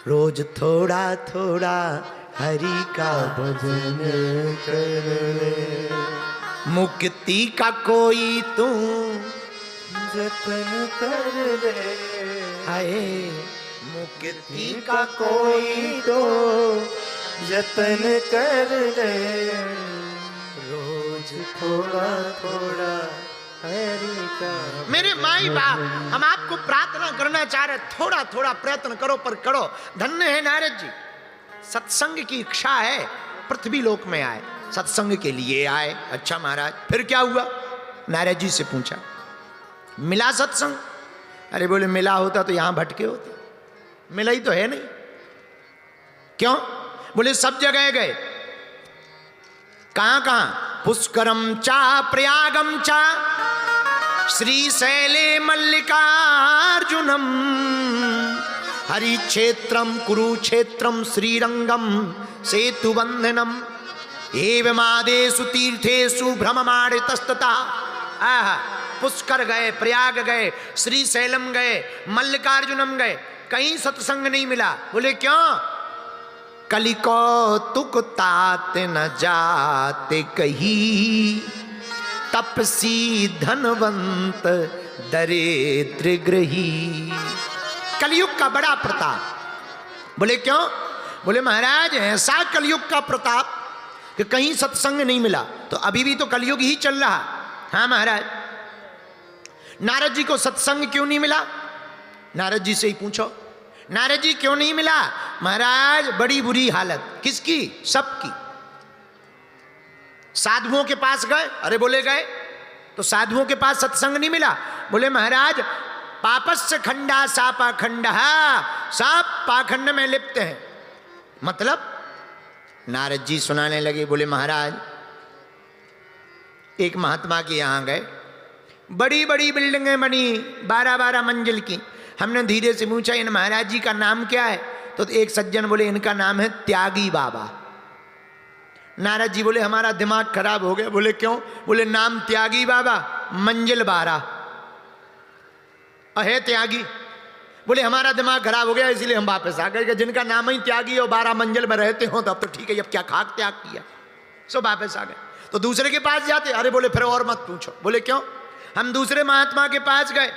रोज थोड़ा थोड़ा हरि का भजन कर ले, मुक्ति का कोई तू जतन कर ले, हाय मुक्ति का कोई तो जतन कर ले, रोज थोड़ा थोड़ा हरि का। मेरे माई बाप हम आपको प्रार्थना करना चाह रहे, थोड़ा थोड़ा प्रयत्न करो पर करो। धन्य है नारद जी, सत्संग की इच्छा है, पृथ्वी लोक में आए, सत्संग के लिए आए। अच्छा महाराज फिर क्या हुआ? नारद जी से पूछा मिला सत्संग? अरे बोले मिला होता तो यहां भटके होते, मिला ही तो है नहीं। क्यों? बोले सब जगह गए। कहां कहां? पुष्करम चा प्रयागम चा श्रीशैले मल्लिकार्जुनम हरिक्षेत्रम कुरुक्षेत्रम श्रीरंगम सेतुबंधनम एवमादेषु तीर्थेषु भ्रममाणितस्तता। आहा, पुष्कर गए, प्रयाग गए, श्रीशैलम गए, मल्लिकार्जुनम गए, कहीं सत्संग नहीं मिला। बोले क्यों? कलिकौतुक तात न जाते कहीं, तपसी धनवंत दरिद्र ग्रही। कलयुग का बड़ा प्रताप। बोले क्यों? बोले महाराज ऐसा कलयुग का प्रताप कि कहीं सत्संग नहीं मिला। तो अभी भी तो कलयुग ही चल रहा। हाँ महाराज, नारद जी को सत्संग क्यों नहीं मिला? नारद जी से ही पूछो, नारद जी क्यों नहीं मिला? महाराज बड़ी बुरी हालत। किसकी? सबकी। साधुओं के पास गए, अरे बोले गए तो साधुओं के पास सत्संग नहीं मिला। बोले महाराज पापस्य खंडा सापा खंडा, सब पाखंड में लिप्त हैं। मतलब नारद जी सुनाने लगे। बोले महाराज एक महात्मा के यहां गए, बड़ी बड़ी बिल्डिंगें बनी 12-12 मंजिल की। हमने धीरे से पूछा इन महाराज जी का नाम क्या है? तो एक सज्जन बोले इनका नाम है त्यागी बाबा। नारद जी बोले हमारा दिमाग खराब हो गया। बोले क्यों? बोले नाम त्यागी बाबा, मंजिल 12, अहे त्यागी। बोले हमारा दिमाग खराब हो गया इसलिए हम वापस आ गए। जिनका नाम ही त्यागी और 12 मंजिल में रहते हो तो अब तो ठीक है, अब क्या खाक त्याग किया, सो वापस आ गए। तो दूसरे के पास जाते, अरे बोले फिर और मत पूछो। बोले क्यों? हम दूसरे महात्मा के पास गए,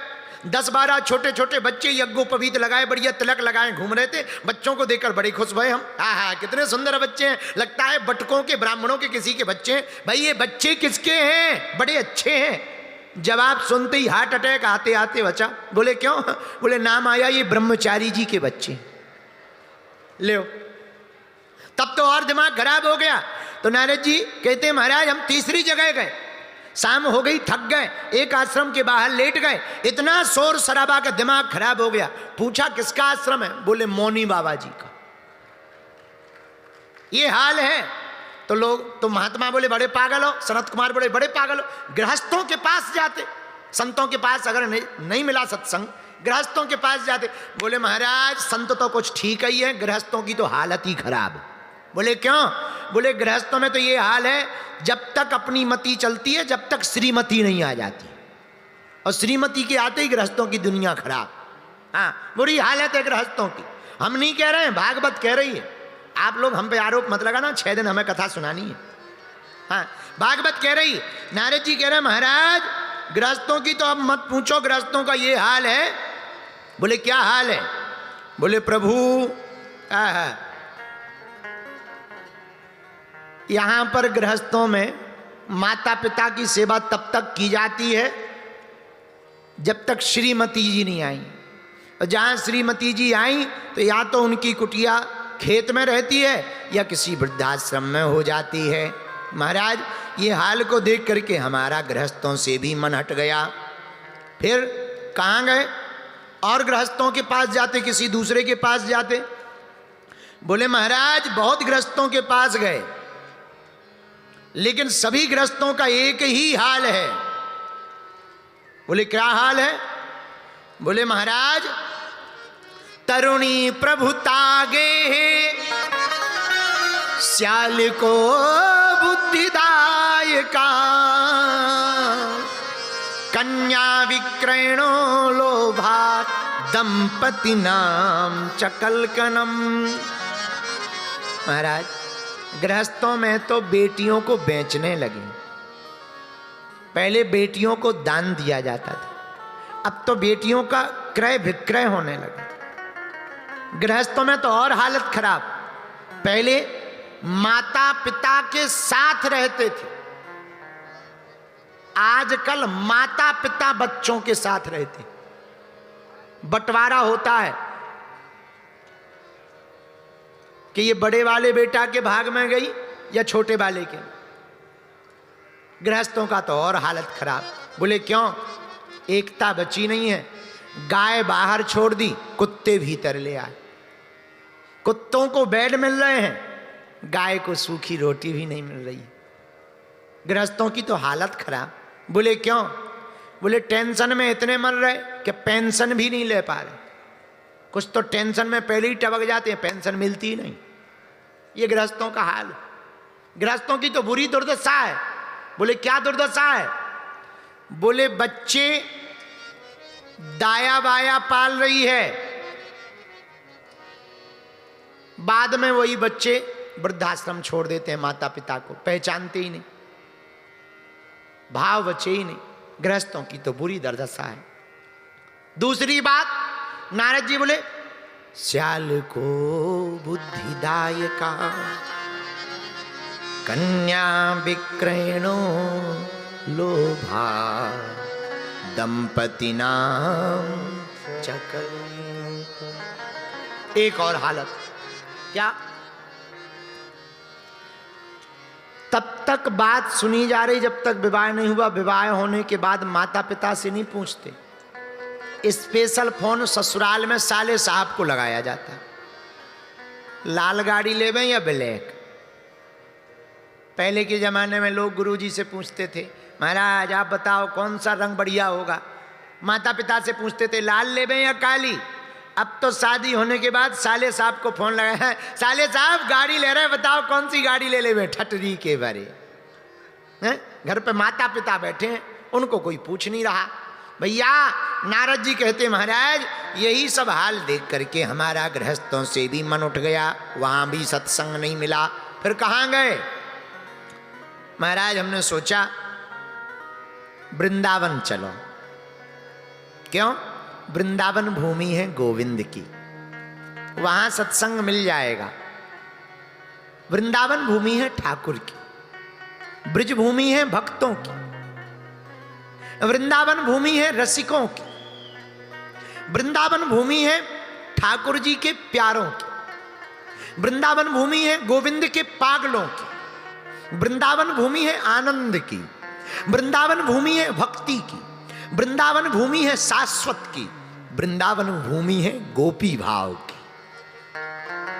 10-12 छोटे छोटे बच्चे यज्ञोपवीत लगाए, बढ़िया तिलक लगाए घूम रहे थे। बच्चों को देखकर बड़े खुश हुए हम। हाँ कितने सुंदर बच्चे हैं, लगता है बटकों के, ब्राह्मणों के किसी के बच्चे हैं। भाई ये बच्चे किसके हैं? बड़े अच्छे हैं। जवाब सुनते ही हार्ट अटैक आते आते बचा। बोले क्यों? बोले नाम आया ये ब्रह्मचारी जी के बच्चे। ले तब तो और दिमाग खराब हो गया। तो नारद जी कहते हैं महाराज हम तीसरी जगह गए, शाम हो गई, थक गए, एक आश्रम के बाहर लेट गए। इतना शोर शराबा का दिमाग खराब हो गया। पूछा किसका आश्रम है? बोले मौनी बाबा जी का। ये हाल है। तो लोग, तो महात्मा बोले बड़े पागल हो, सनत कुमार बोले बड़े पागल हो। गृहस्थों के पास जाते, संतों के पास अगर नहीं मिला सत्संग, गृहस्थों के पास जाते। बोले महाराज संत तो कुछ ठीक ही है, गृहस्थों की तो हालत ही खराब। बोले क्यों? बोले गृहस्थों में तो ये हाल है, जब तक अपनी मति चलती है जब तक श्रीमती नहीं आ जाती, और श्रीमती के आते ही गृहस्थों की दुनिया खराब। हाँ बुरी हालत है गृहस्थों की। हम नहीं कह रहे हैं, भागवत कह रही है। आप लोग हम पे आरोप मत लगाना, 6 दिन हमें कथा सुनानी है। हाँ भागवत कह रही है। नारद जी कह रहे हैं महाराज गृहस्थों की तो अब मत पूछो, गृहस्थों का ये हाल है। बोले क्या हाल है? बोले प्रभु यहां पर गृहस्थों में माता पिता की सेवा तब तक की जाती है जब तक श्रीमती जी नहीं आई। और जहां श्रीमती जी आई तो या तो उनकी कुटिया खेत में रहती है या किसी वृद्धाश्रम में हो जाती है। महाराज ये हाल को देख करके हमारा गृहस्थों से भी मन हट गया। फिर कहाँ गए? और गृहस्थों के पास जाते, किसी दूसरे के पास जाते। बोले महाराज बहुत गृहस्थों के पास गए, लेकिन सभी गृहस्थों का एक ही हाल है। बोले क्या हाल है? बोले महाराज तरुणी प्रभु तागे श्याल को बुद्धिदायका, कन्या विक्रयणो लोभात दंपति नाम चकलकनम। महाराज, गृहस्थों में तो बेटियों को बेचने लगे। पहले बेटियों को दान दिया जाता था, अब तो बेटियों का क्रय विक्रय होने लगा। गृहस्थों में तो और हालत खराब। पहले माता पिता के साथ रहते थे, आजकल माता पिता बच्चों के साथ रहते। बंटवारा होता है कि ये बड़े वाले बेटा के भाग में गई या छोटे वाले के। गृहस्थों का तो और हालत खराब। बोले क्यों? एकता बची नहीं है। गाय बाहर छोड़ दी, कुत्ते भीतर ले आए। कुत्तों को बेड मिल रहे हैं, गाय को सूखी रोटी भी नहीं मिल रही। गृहस्थों की तो हालत खराब। बोले क्यों? बोले टेंशन में इतने मर रहे कि पेंशन भी नहीं ले पा रहे। कुछ तो टेंशन में पहले ही टपक जाते हैं, पेंशन मिलती ही नहीं। ये गृहस्थों का हाल। गृहस्थों की तो बुरी दुर्दशा है। बोले क्या दुर्दशा है? बोले बच्चे दाया बाया पाल रही है, बाद में वही बच्चे वृद्धाश्रम छोड़ देते हैं, माता पिता को पहचानते ही नहीं, भाव बचे ही नहीं। गृहस्थों की तो बुरी दुर्दशा है। दूसरी बात, नारद जी बोले श्याल को बुद्धिदायका कन्या विक्रयणो लोभा दंपति नाम चकल। एक और हालत क्या? तब तक बात सुनी जा रही जब तक विवाह नहीं हुआ। विवाह होने के बाद माता पिता से नहीं पूछते। स्पेशल फोन ससुराल में साले साहब को लगाया जाता। लाल गाड़ी लेवें या ब्लैक? पहले के जमाने में लोग गुरुजी से पूछते थे, महाराज आप बताओ कौन सा रंग बढ़िया होगा। माता पिता से पूछते थे लाल लेवें या काली। अब तो शादी होने के बाद साले साहब को फोन लगाया है, साले साहब गाड़ी ले रहे हैं, बताओ कौन सी गाड़ी ले ले। ठटरी के बारे घर पे माता पिता बैठे हैं, उनको कोई पूछ नहीं रहा। भैया नारद जी कहते महाराज यही सब हाल देख करके हमारा गृहस्थों से भी मन उठ गया, वहां भी सत्संग नहीं मिला। फिर कहाँ गए? महाराज हमने सोचा वृंदावन चलो। क्यों? वृंदावन भूमि है गोविंद की, वहां सत्संग मिल जाएगा। वृंदावन भूमि है ठाकुर की, ब्रज भूमि है भक्तों की, वृंदावन भूमि है रसिकों की, वृंदावन भूमि है ठाकुर जी के प्यारों की, वृंदावन भूमि है गोविंद के पागलों की, वृंदावन भूमि है आनंद की, वृंदावन भूमि है भक्ति की, वृंदावन भूमि है शाश्वत की, वृंदावन भूमि है गोपी भाव की,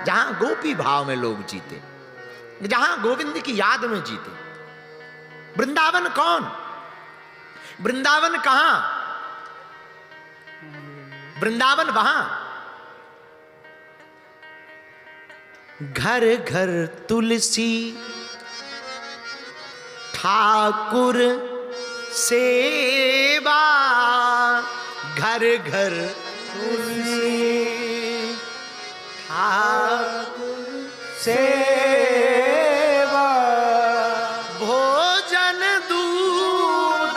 जहां गोपी भाव में लोग जीते, जहां गोविंद की याद में जीते। वृंदावन कौन? वृंदावन कहां? वृंदावन वहां घर घर तुलसी ठाकुर सेवा, घर घर तुलसी ठाकुर सेवा, भोजन दूध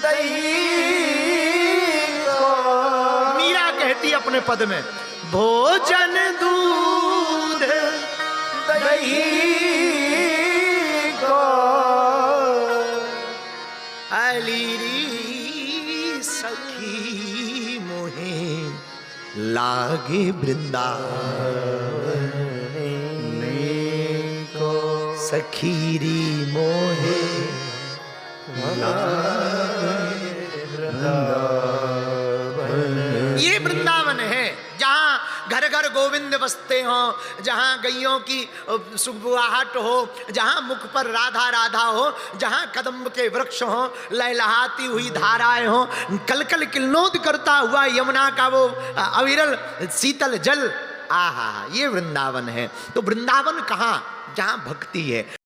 दही को। मीरा कहती अपने पद में भोजन दूध दही को, अलीरी सखी मोहे लागे वृंदावन को, सखीरी मोहे लागे वृंदावन। ये वृंदावन है जहां घर घर गोविंद बसते हों, जहां गैयों की सुबुआहट हो, जहां मुख पर राधा राधा हो, जहां कदम्ब के वृक्ष हो, लहलहाती हुई धाराएं हो, कलकल किल्लोद करता हुआ यमुना का वो अविरल शीतल जल। आहा, ये वृंदावन है। तो वृंदावन कहाँ? जहां भक्ति है।